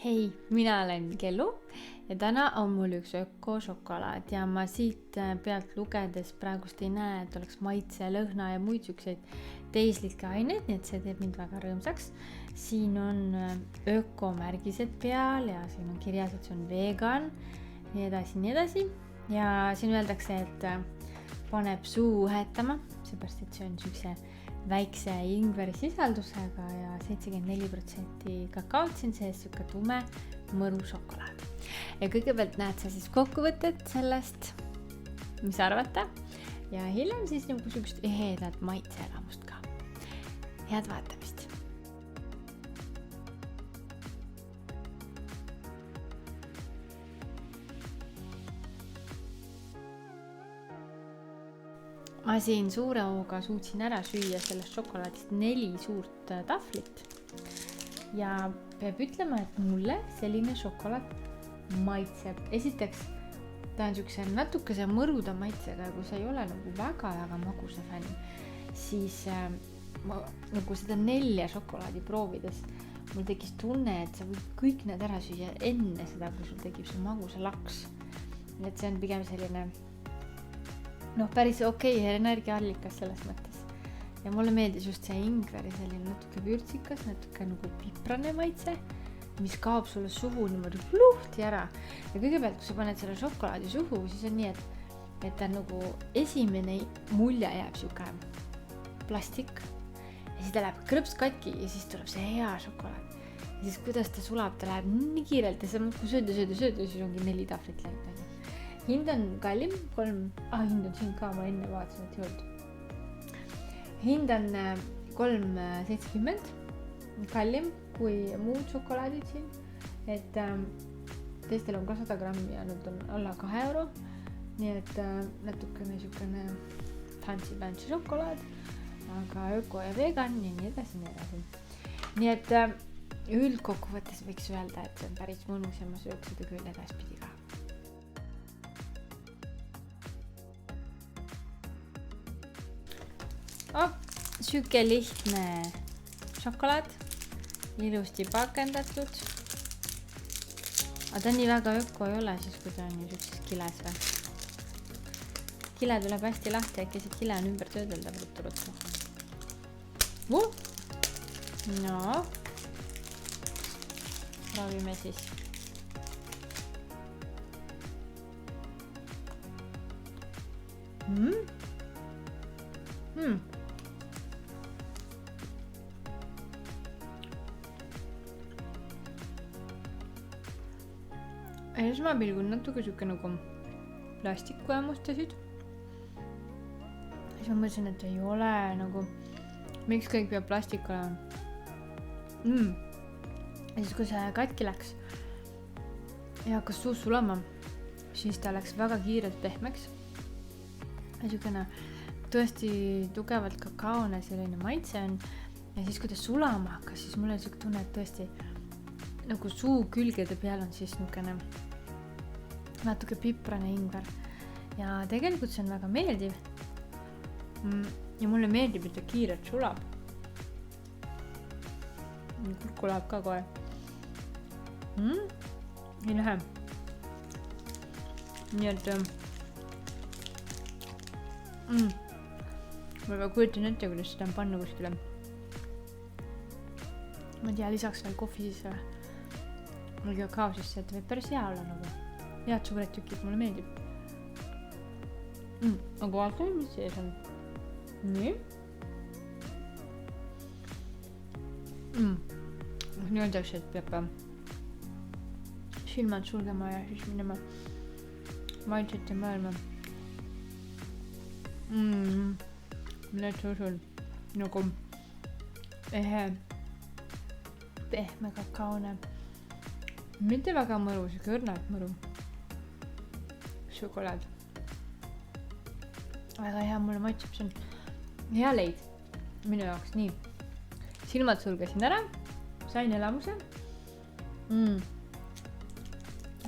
Hei, mina olen Kellu ja täna on mul üks ökošokolaad ja ma siit pealt lugedes praegust ei näe, et oleks maitse, lõhna ja muid siukseid teislikke aineid, nii et see teeb mind väga rõõmsaks. Siin on ökomärgised peal ja siin on kirjas, et see on vegan, nii edasi. Ja siin öeldakse, et paneb suu uhetama, seepärast et see on siukse väikse ingveri sisaldusega ja 74% kakaot siin sees, siuke tume mõru šokolaad. Ja kõigepealt näed sa siis kokkuvõtet sellest, mis arvata, ja hiljem siis nagu siukest ehedat maitseelamust ka. Head vaatamist! Ma siin suure hooga suutsin ära süüa sellest šokolaadist 4 suurt tahvlit ja peab ütlema, et mulle selline šokolaad maitseb. Esiteks, ta on siukse natukese mõruda maitsega ja kui sa ei ole nagu väga magusa fänn, siis ma nagu seda 4 šokolaadi proovides mul tekkis tunne, et sa võid kõik need ära süüa enne seda, kui sul tekib see magusa laks. Et see on pigem selline päris okei energiaallikas selles mõttes. Ja mulle meeldis just see ingveri selline natuke vürtsikas, natuke nagu piprane maitse, mis kaob sulle suhu niimoodi pluhti ära. Ja kõigepealt, kui sa paned selle šokolaadi suhu, siis on nii, et ta nagu esimene mulje jääb siuke plastik ja siis ta läheb krõps katki ja siis tuleb see hea šokolaad. Ja siis kuidas ta sulab, ta läheb nii kiirelt ja sa sööda ja siis ongi 4 tahvlit läinud. Hind on kallim, hind on siin ka, ma enne vaatasin, et ei olnud. Hind on 3,70, kallim kui muud šokolaadid siin, et teistel on ka 100 grammi ja nüüd on alla 2 euro, nii et natukene siukene fancy šokolaad, aga öko ja vegan ja nii edasi. Nii et üldkokkuvõttes võiks öelda, et see on päris mõnus ja ma sööks seda küll edaspidi ka. Süke lihtne šokolaad, ilusti pakendatud. Aga ta nii väga öko ei ole, siis kui ta on ju siukses kiles või. Kile tuleb hästi lahti, äkki see kile on ümber töödeldav ruttu. No, proovime siis. Esmapilgul natuke siuke nagu plastiku ämustasid. Siis ma mõtlesin, et ei ole nagu, miks kõik peab plastik olema. Ja siis kui see katki läks ja hakkas suus sulama, siis ta läks väga kiirelt pehmeks. Ja siukene tõesti tugevalt kakaone selline maitse on. Ja siis kui ta sulama hakkas, siis mul oli siuke tunne, et tõesti nagu suu külgede peal on siis nukene natuke piprane ingver. Ja tegelikult see on väga meeldiv. Ja mulle meeldib, et ta kiirelt sulab. Kurku läheb ka kohe. Nii lähe. Nii et ma väga kujutan ette, kuidas seda on panna kuskile. Ma tea, lisaks veel kohvi sisse või kakao sisse, et võib päris hea olla nagu. Head suured tükid, mulle meeldib. Aga vaatame, mis sees on. Nii. Nii öeldakse, et peab silmad sulgema ja siis minema maitsete maailma. Need usun nagu ehe pehme kakaone. Mitte väga mõru, siuke õrnalt mõru šokolaad. Väga hea, mulle maitseb, see on hea leid minu jaoks. Nii, silmad sulgesin ära, sain elamuse.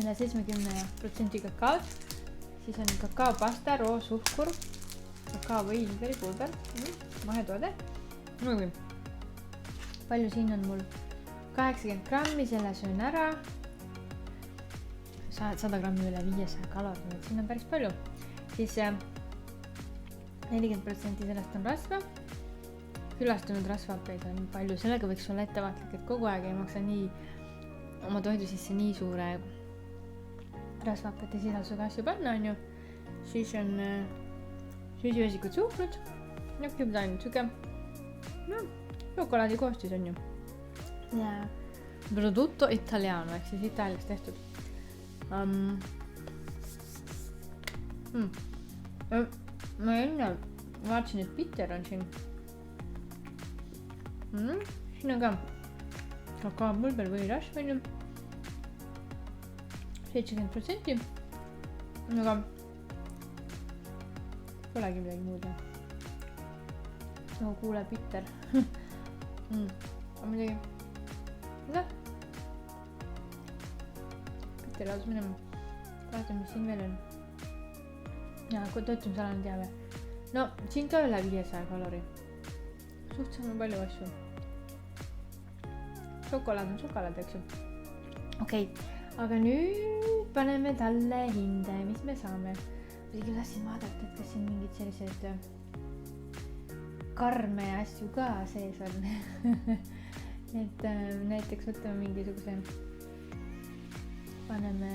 Üle 70% kakaod, siis on kakaopasta, roosuhkur, kakao või ingveripulber, mahetoode. Palju siin on mul 80 grammi, selle söön ära. 100 grammi üle 500 kalori, et siin on päris palju. Siis 40% sellest on rasva. Külastunud rasvahappeid on palju, sellega võiks olla ettevaatlik, et kogu aeg ei maksa nii oma toidu sisse nii suure rasvahappete sisaldusega asju panna, on ju. Siis on süsivesikud, suhkrut, mida ainult süge. No, šokolaadi koostis on ju. Ja prodotto italiano ehk siis Itaalias tehtud. Ma enne vaatasin, et bitter on siin. Siin on ka kakaopulber või rasv on ju 70%. Aga polegi midagi muud. No kuule, bitter. Aga midagi. Noh. Bitter laudus minema. Vaatame, mis siin veel on. Ja, kui toitumisalane teave. No, siin ka üle 500 kalori. Suhteliselt palju asju. Šokolaad on šokolaad, eks ju. Okei, aga nüüd paneme talle hinde, mis me saame. Muidugi lasin vaadata, et kas siin mingid sellised karme asju ka sees on. Et näiteks võtame mingisuguse, paneme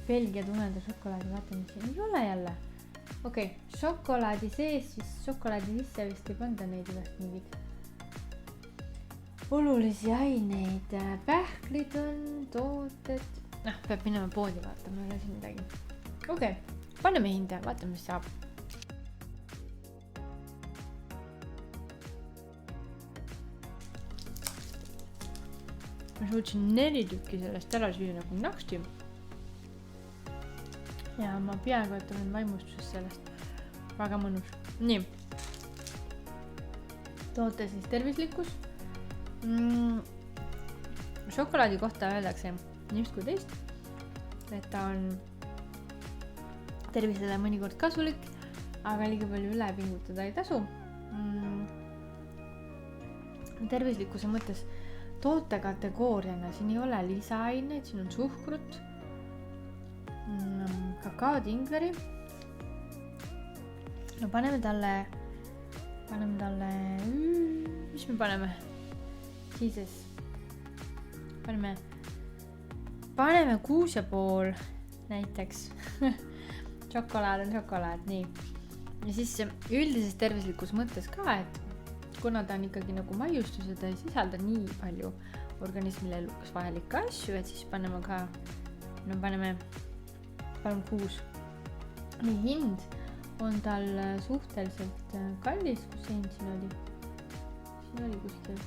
Belgia tumeda šokolaadi, vaatame, siin ei ole jälle. Okei, šokolaadi sees, siis šokolaadi sisse vist ei panda neid ülest mingid olulisi aineid. Pähklid on, tooted. Peab minema poodi vaatama, ei ole siin midagi. Okei, paneme hinde, vaatame, mis saab. Ma suutsin 4 tükki sellest ära süüa nagu naksti. Ja ma peaaegu, et olen vaimustuses sellest. Väga mõnus. Nii. Toote siis tervislikkus. Šokolaadi kohta öeldakse niist kui teist, et ta on tervisele mõnikord kasulik, aga liiga palju üle pingutada ei tasu. Tervislikkuse mõttes toote kategooriana siin ei ole lisaaineid, siin on suhkrut, kakaod, ingveri. No paneme talle, mis me paneme? Jesus. Paneme 6,5 näiteks. Šokolaad on šokolaad, nii. Ja siis üldises tervislikus mõttes ka, et kuna ta on ikkagi nagu maiustus ja ta ei sisalda nii palju organismile elukas vajalikke asju, et siis paneme ka, paneme 6. Nii, hind on tal suhteliselt kallis, kus see hind siin oli? Siin oli kuskil.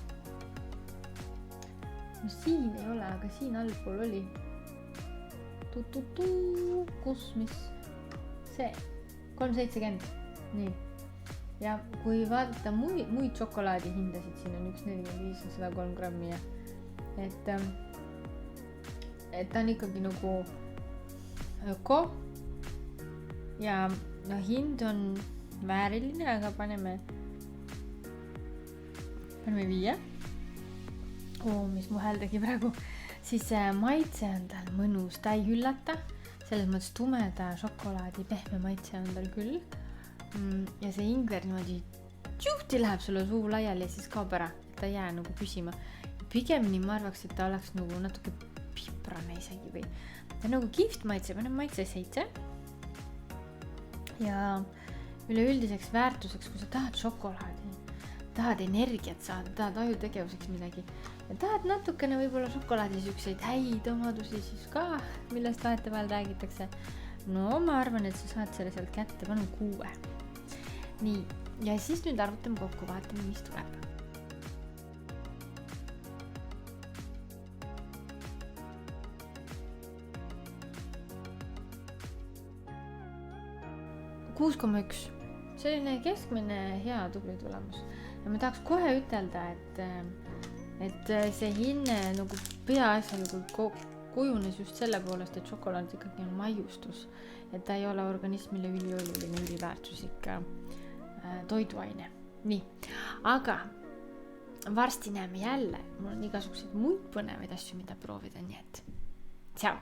No siin ei ole, aga siin allpool oli. Kus, mis? See, 3,70. Nii. Ja kui vaadata muid šokolaadi hindasid, siin on 1,45 ja 103 grammi. Et ta on ikkagi nagu öko. Ja hind on vääriline, aga paneme 5. Mis mu hääl tegi praegu. Siis maitse on tal mõnus, ta ei üllata. Selles mõttes tumeda šokolaadi pehme maitse on tal küll. Ja see ingver niimoodi tšuhti läheb sulle suu laiali ja siis kaob ära, et ta jää nagu püsima. Pigem nii ma arvaks, et ta oleks nagu natuke piprane isegi või. Ta nagu kihvt maitse, panen maitse 7. Ja üleüldiseks väärtuseks, kui sa tahad šokolaadi, tahad energiat saada, tahad ajutegevuseks midagi ja tahad natukene võib-olla šokolaadi sükseid häid omadusi siis ka, millest vahetevahel räägitakse. No ma arvan, et sa saad selle sealt kätte, panen 6. Nii, ja siis nüüd arvutame kokku, vaatame, mis tuleb. $6,1. Selline keskmine hea tubli tulemus. Ja ma tahaks kohe ütelda, et see hinne nagu peaasjalikult kujunes just selle poolest, et šokolaad ikkagi on maiustus, et ta ei ole organismile ülioluline, üliväärtuslik toiduaine. Nii, aga varsti näeme jälle, mul on igasuguseid muid põnevaid asju, mida proovida, nii et tšau!